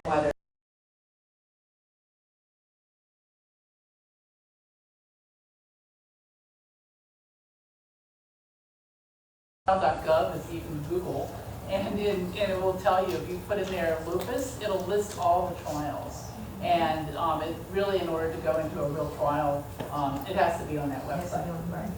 whether .gov, as you can Google, and it will tell you, if you put in there lupus, it'll list all the trials. And it really, in order to go into a real trial, it has to be on that website. Right.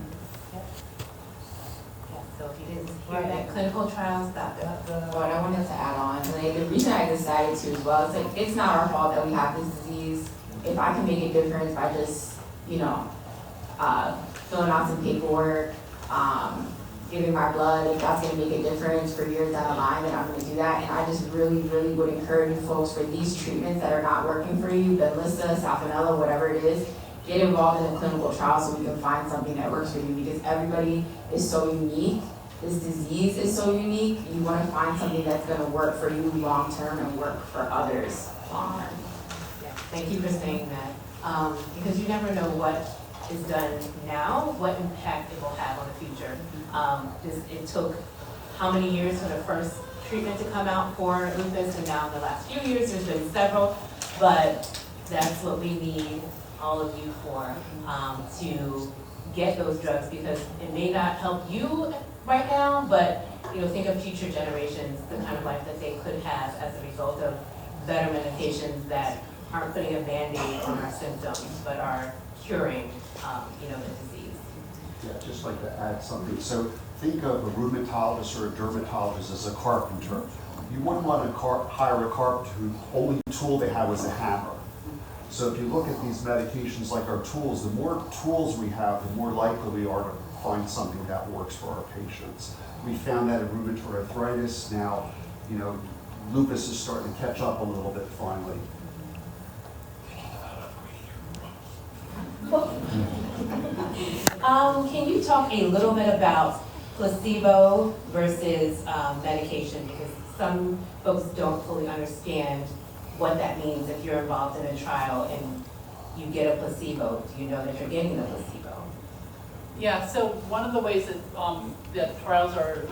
So if you didn't hear that, clinicaltrials.gov. What I wanted to add on, like, the reason I decided to as well, it's like, it's not our fault that we have this disease. If I can make a difference by just, you know, filling out some paperwork, giving my blood, if that's gonna make a difference for years down the line, then I'm gonna do that. And I just really, really would encourage you folks, for these treatments that are not working for you, Benlysta, Safenella, whatever it is, get involved in a clinical trial so we can find something that works for you, because everybody is so unique. This disease is so unique. You want to find something that's going to work for you long term and work for others long term. Yeah, thank you for saying that. Because you never know what is done now, what impact it will have on the future. It took how many years for the first treatment to come out for lupus, and now in the last few years there's been several, but that's what we need all of you for, to get those drugs, because it may not help you right now, but think of future generations, the kind of life that they could have as a result of better medications that aren't putting a Band-Aid on our symptoms, but are curing, the disease. Yeah, just like to add something. So think of a rheumatologist or a dermatologist as a carpenter. You wouldn't want to hire a carpenter whose only tool they have was a hammer. So if you look at these medications like our tools, the more tools we have, the more likely we are to find something that works for our patients. We found that in rheumatoid arthritis. Now, lupus is starting to catch up a little bit finally. Can you talk a little bit about placebo versus medication? Because some folks don't fully understand what that means if you're involved in a trial and you get a placebo. Do you know that you're getting a placebo? Yeah, so one of the ways that that trials are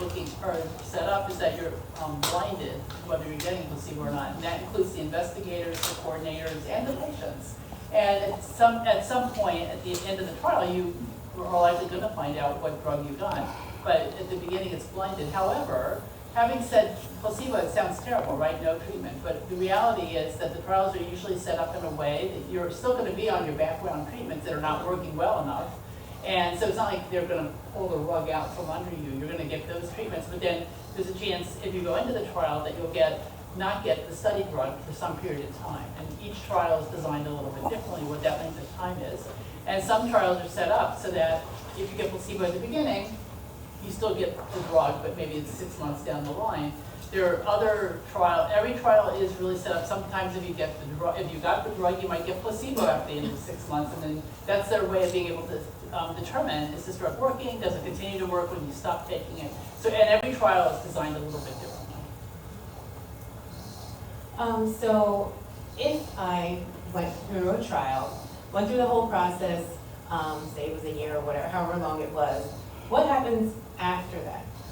set up is that you're blinded whether you're getting a placebo or not, and that includes the investigators, the coordinators, and the patients. And at some point at the end of the trial, you are likely going to find out what drug you got. But at the beginning, it's blinded. However, having said placebo, it sounds terrible, right? No treatment. But the reality is that the trials are usually set up in a way that you're still going to be on your background treatments that are not working well enough. And so it's not like they're going to pull the rug out from under you. You're going to get those treatments. But then there's a chance, if you go into the trial, that you'll not get the study drug for some period of time. And each trial is designed a little bit differently, what that length of time is. And some trials are set up so that if you get placebo at the beginning, you still get the drug, but maybe it's 6 months down the line. There are other trials. Every trial is really set up. Sometimes if you got the drug, you might get placebo after the end of 6 months, and then that's their way of being able to determine, is this drug working? Does it continue to work when you stop taking it? So, and every trial is designed a little bit differently. So if I went through a trial, went through the whole process, say it was a year or whatever, however long it was, what happens after that?